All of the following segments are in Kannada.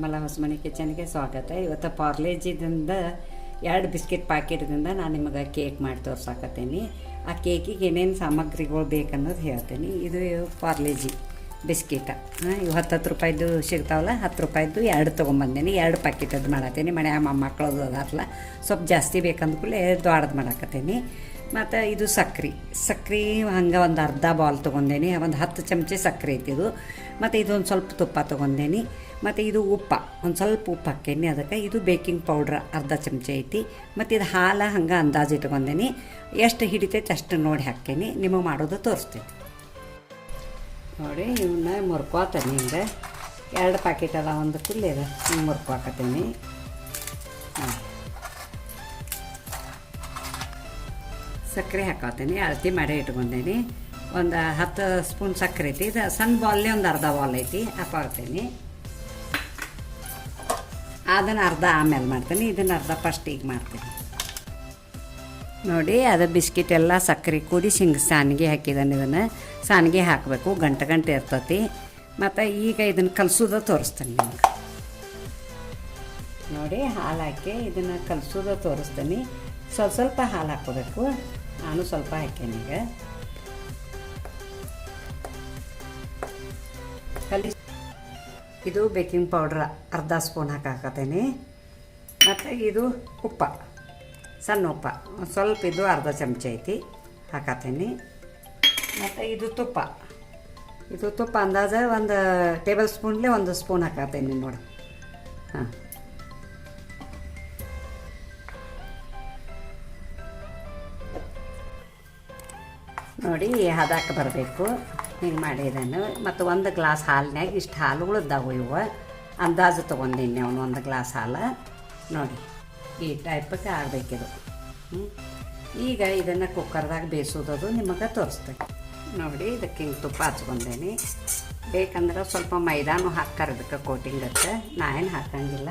ನಿರ್ಮಲಾ ಹೊಸಮನಿ ಕಿಚನ್ಗೆ ಸ್ವಾಗತ. ಇವತ್ತು ಪಾರ್ಲೇಜಿದಿಂದ 2 ಬಿಸ್ಕಿಟ್ ಪ್ಯಾಕೆಟ್ದಿಂದ ನಾನು ನಿಮಗೆ ಕೇಕ್ ಮಾಡಿ ತೋರ್ಸಾಕತ್ತೀನಿ. ಆ ಕೇಕಿಗೆ ಏನೇನು ಸಾಮಗ್ರಿಗಳು ಬೇಕನ್ನೋದು ಹೇಳ್ತೀನಿ. ಇದು ಪಾರ್ಲೇಜಿ ಬಿಸ್ಕಿಟ, ಇವು 10 ರೂಪಾಯಿದು ಸಿಗ್ತಾವಲ್ಲ, 10 ರೂಪಾಯಿದ್ದು 2 ತೊಗೊಂಬಂದೇನಿ. 2 ಪ್ಯಾಕೆಟದ್ದು ಮಾಡತ್ತೀನಿ. ಮನೆ ಮೊಮ್ಮಕ್ಕಳದು ಅದಾರಲ್ಲ, ಸ್ವಲ್ಪ ಜಾಸ್ತಿ ಬೇಕಂದ ಕೂಡಲೇ ದೊಡ್ಡದು ಮಾಡಾಕತ್ತೀನಿ. ಮತ್ತು ಇದು ಸಕ್ರೆ ಹಂಗೆ ಒಂದು ಅರ್ಧ ಬಾಲ್ ತೊಗೊಂಡೇನಿ. ಒಂದು 10 ಚಮಚೆ ಸಕ್ಕರೆ ಐತಿ ಇದು. ಮತ್ತು ಇದೊಂದು ಸ್ವಲ್ಪ ತುಪ್ಪ ತೊಗೊಂಡೇನಿ. ಮತ್ತು ಇದು ಒಂದು ಸ್ವಲ್ಪ ಉಪ್ಪು ಹಾಕೇನಿ ಅದಕ್ಕೆ. ಇದು ಬೇಕಿಂಗ್ ಪೌಡ್ರ್ ಅರ್ಧ ಚಮಚೆ ಐತಿ. ಮತ್ತು ಇದು ಹಾಲು ಹಂಗೆ ಅಂದಾಜು ಇಟ್ಕೊಂಡೇನಿ. ಎಷ್ಟು ಹಿಡಿತೈತೆ ಅಷ್ಟು ನೋಡಿ ಹಾಕೇನಿ. ನಿಮಗೆ ಮಾಡೋದು ತೋರಿಸ್ತೀನಿ ನೋಡಿ. ಇವನ್ನ ಮುರ್ಕೋತೀನಿ. ಹಿಂಗೆ 2 ಪ್ಯಾಕೆಟ್ ಅದ, ಒಂದು ಫುಲ್ ಇದೆ. ಹಿಂಗೆ ಮುರ್ಕೋಕತ್ತೀನಿ. ಸಕ್ಕರೆ ಹಾಕೋತೀನಿ. ಅಳತೆ ಮಾಡೇ ಇಟ್ಕೊಂಡೇನಿ. ಒಂದು 10 ಸ್ಪೂನ್ ಸಕ್ಕರೆ ಐತಿ. ಇದು ಸಣ್ಣ ಬಾಲ್ನೇ ಒಂದು ಅರ್ಧ ಬಾಲ್ ಐತಿ, ಹಾಕೋತೀನಿ. ಅದನ್ನು ಅರ್ಧ ಆಮೇಲೆ ಮಾಡ್ತೀನಿ. ಇದನ್ನು ಅರ್ಧ ಫಸ್ಟ್ ಈಗ ಮಾಡ್ತೀನಿ ನೋಡಿ. ಅದು ಬಿಸ್ಕಿಟ್ ಎಲ್ಲ ಸಕ್ಕರೆ ಕೂಡಿಸಿ ಹಿಂಗೆ ಸಾನಿಗೆ ಹಾಕಿದ್ದಾನೆ. ಇದನ್ನು ಸಾನಿಗೆ ಹಾಕಬೇಕು, ಗಂಟೆ ಇರ್ತೈತಿ. ಮತ್ತು ಈಗ ಇದನ್ನು ಕಲಸೋದು ತೋರಿಸ್ತೀನಿ ನಿಮ್ಗೆ ನೋಡಿ. ಹಾಲು ಹಾಕಿ ಇದನ್ನು ಕಲಸೋದು ತೋರಿಸ್ತೀನಿ. ಸ್ವಲ್ಪ ಹಾಲು ಹಾಕೋಬೇಕು. ನಾನು ಸ್ವಲ್ಪ ಹಾಕೇನಿ. ಈಗ ಇದು ಬೇಕಿಂಗ್ ಪೌಡ್ರ್ ಅರ್ಧ ಸ್ಪೂನ್ ಹಾಕಾಕತ್ತೀನಿ. ಮತ್ತು ಇದು ಸಣ್ಣ ಉಪ್ಪ ಒಂದು ಸ್ವಲ್ಪ, ಇದು ಅರ್ಧ ಚಮಚ ಐತಿ, ಹಾಕತ್ತೀನಿ. ಮತ್ತು ಇದು ತುಪ್ಪ ಅಂದಾಜು ಒಂದು ಟೇಬಲ್ ಸ್ಪೂನ್ಲೇ 1 ಸ್ಪೂನ್ ಹಾಕತ್ತೀನಿ ನೋಡಿ. ಹಾಂ, ನೋಡಿ ಹದಕ್ಕೆ ಬರಬೇಕು. ಹಿಂಗೆ ಮಾಡಿದ್ದಾನೆ. ಮತ್ತು 1 ಗ್ಲಾಸ್ ಹಾಲಿನಾಗ ಇಷ್ಟು ಹಾಲುಗಳು ಇದ್ದಾವೆ. ಇವು ಅಂದಾಜು ತೊಗೊಂಡಿನಿ. ಅವನು 1 ಗ್ಲಾಸ್ ಹಾಲು ನೋಡಿ. ಈ ಟೈಪಕ್ಕೆ ಆಗಬೇಕಿದು. ಈಗ ಇದನ್ನು ಕುಕ್ಕರ್ದಾಗ ಬೇಯಿಸೋದು ನಿಮಗೆ ತೋರಿಸ್ತೇನೆ ನೋಡಿ. ಇದಕ್ಕೆ ಹಿಂಗೆ ತುಪ್ಪ ಹಚ್ಕೊಂಡೇನಿ. ಬೇಕಂದ್ರೆ ಸ್ವಲ್ಪ ಮೈದಾನು ಹಾಕ್ತಾರೆ ಇದಕ್ಕೆ ಕೋಟಿಂಗಕ್ಕೆ. ನಾ ಏನು ಹಾಕಂಗಿಲ್ಲ.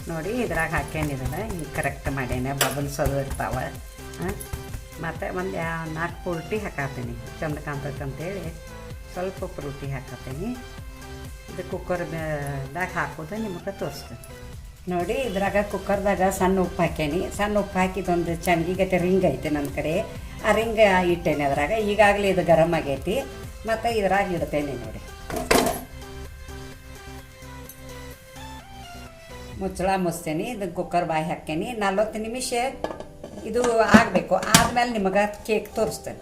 ನೋಡಿ ಇದ್ರಾಗ ಹಾಕೇನಿದಲ್ಲ, ಹಿಂಗೆ ಕರೆಕ್ಟ್ ಮಾಡೇನೆ. ಬಬಲ್ಸ್ ಅದು ಇರ್ತಾವೆ. ಮತ್ತು ಒಂದು 4 ಪುಲ್ಟಿ ಹಾಕತ್ತೀನಿ. ಚಂದ ಕಾಣ್ತಕ್ಕಂತೇಳಿ ಸ್ವಲ್ಪ ಪುಲ್ಟಿ ಹಾಕತ್ತೀನಿ. ಇದು ಕುಕ್ಕರ್ದಾಗ ಹಾಕೋದು ನಿಮಗೆ ತೋರಿಸ್ತೇನೆ ನೋಡಿ. ಇದ್ರಾಗ ಕುಕ್ಕರ್ದಾಗ ಸಣ್ಣ ಉಪ್ಪು ಹಾಕೇನಿ. ಸಣ್ಣ ಉಪ್ಪು ಹಾಕಿದೊಂದು ಚಂಡಿಗತ್ತೆ ರಿಂಗ್ ಐತೆ ನನ್ನ ಕಡೆ. ಆ ರಿಂಗ್ ಇಟ್ಟೇನೆ ಅದ್ರಾಗ. ಈಗಾಗಲೇ ಇದು ಗರಮ್ ಆಗೈತಿ. ಮತ್ತು ಇದ್ರಾಗ ಇಡ್ತೇನೆ ನೋಡಿ. ಮುಚ್ಚಳ ಮುಚ್ತೇನೆ. ಇದನ್ನು ಕುಕ್ಕರ್ ಬಾಯಿ ಹಾಕೇನಿ. 40 ನಿಮಿಷ ಇದು ಆಗಬೇಕು. ಆದಮೇಲೆ ನಿಮಗೆ ಕೇಕ್ ತೋರಿಸ್ತೇನೆ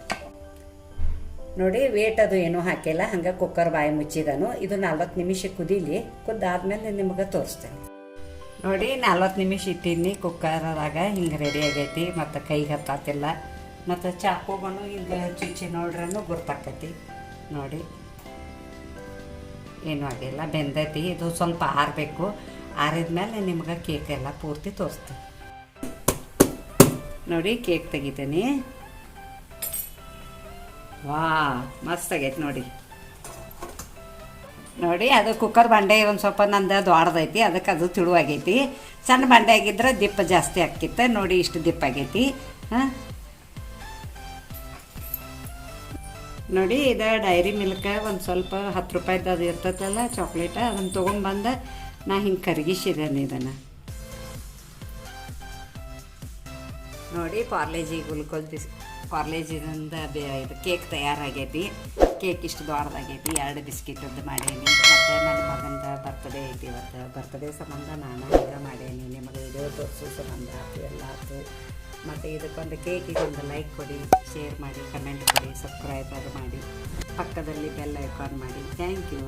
ನೋಡಿ. ವೇಟ್ ಅದು ಏನೂ ಹಾಕಿಲ್ಲ, ಹಂಗೆ ಕುಕ್ಕರ್ ಬಾಯಿ ಮುಚ್ಚಿದನು. ಇದು 40 ನಿಮಿಷ ಕುದೀಲಿ. ಕುದ್ದಾದ್ಮೇಲೆ ನಿಮಗೆ ತೋರಿಸ್ತೇನೆ ನೋಡಿ. 40 ನಿಮಿಷ ಇಟ್ಟೀನಿ ಕುಕ್ಕರ್ದಾಗ. ಹಿಂಗೆ ರೆಡಿ ಆಗೈತಿ. ಮತ್ತು ಕೈಗೆ ಹತ್ತಾತಿಲ್ಲ. ಮತ್ತು ಚಾಕುಗಳು ಹಿಂಗೆ ಚುಚ್ಚಿ ನೋಡ್ರೂ ಗುರ್ತಾಕೈತಿ ನೋಡಿ. ಏನೂ ಆಗಿಲ್ಲ, ಬೆಂದೈತಿ. ಇದು ಸ್ವಲ್ಪ ಆರಬೇಕು. ಆರಿದ್ಮೇಲೆ ನಿಮ್ಗೆ ಕೇಕ್ ಎಲ್ಲ ಪೂರ್ತಿ ತೋರಿಸ್ತೀನಿ ನೋಡಿ. ಕೇಕ್ ತೆಗಿತೀನಿ. ವಾ, ಮಸ್ತ್ ಆಗೈತೆ ನೋಡಿ. ನೋಡಿ ಅದು ಕುಕ್ಕರ್ ಬಂಡೆ ಒಂದು ಸ್ವಲ್ಪ ನಂದು ದೊಡ್ಡದೈತಿ, ಅದಕ್ಕೆ ಅದು ತಿಳುವಾಗೈತಿ. ಸಣ್ಣ ಬಂಡೆ ಆಗಿದ್ರೆ ದಿಪ್ಪ ಜಾಸ್ತಿ ಆಕ್ಕಿತ್ತು ನೋಡಿ. ಇಷ್ಟು ದಿಪ್ಪ ಆಗೈತಿ. ಹಾಂ ನೋಡಿ. ಇದು ಡೈರಿ ಮಿಲ್ಕ್ ಒಂದು ಸ್ವಲ್ಪ 10 ರೂಪಾಯಿದ್ದು ಅದು ಇರ್ತೈತಲ್ಲ ಚಾಕ್ಲೇಟ, ಅದನ್ನು ತೊಗೊಂಡ್ಬಂದು ನಾ ಹಿಂಗೆ ಕರಗಿಸಿದ್ದೇನೆ ಇದನ್ನು ನೋಡಿ. ಪಾರ್ಲೇಜಿದಿಂದ ಇದು ಕೇಕ್ ತಯಾರಾಗೈತಿ. ಕೇಕ್ ಇಷ್ಟು ದೊಡ್ಡದಾಗೈತಿ. 2 ಬಿಸ್ಕಿಟದ್ದು ಮಾಡೇನಿ. ಮತ್ತು ನನ್ನ ಮಗಂದು ಬರ್ತ್ಡೇ ಐತಿ ಇವತ್ತು. ಬರ್ತ್ಡೇ ಸಂಬಂಧ ನಾನು ಈಗ ಮಾಡೇನಿ. ನಿಮಗೆ ವಿಡಿಯೋ ತೋರಿಸೋ ಸಂಬಂಧ ಆಯ್ತು, ಎಲ್ಲ ಆಯ್ತು. ಮತ್ತು ಇದಕ್ಕೊಂದು ಕೇಕಿಗೊಂದು ಲೈಕ್ ಕೊಡಿ, ಶೇರ್ ಮಾಡಿ, ಕಮೆಂಟ್ ಕೊಡಿ, ಸಬ್ಸ್ಕ್ರೈಬರ್ ಮಾಡಿ, ಪಕ್ಕದಲ್ಲಿ ಬೆಲ್ ಐಕಾನ್ ಮಾಡಿ. Thank you.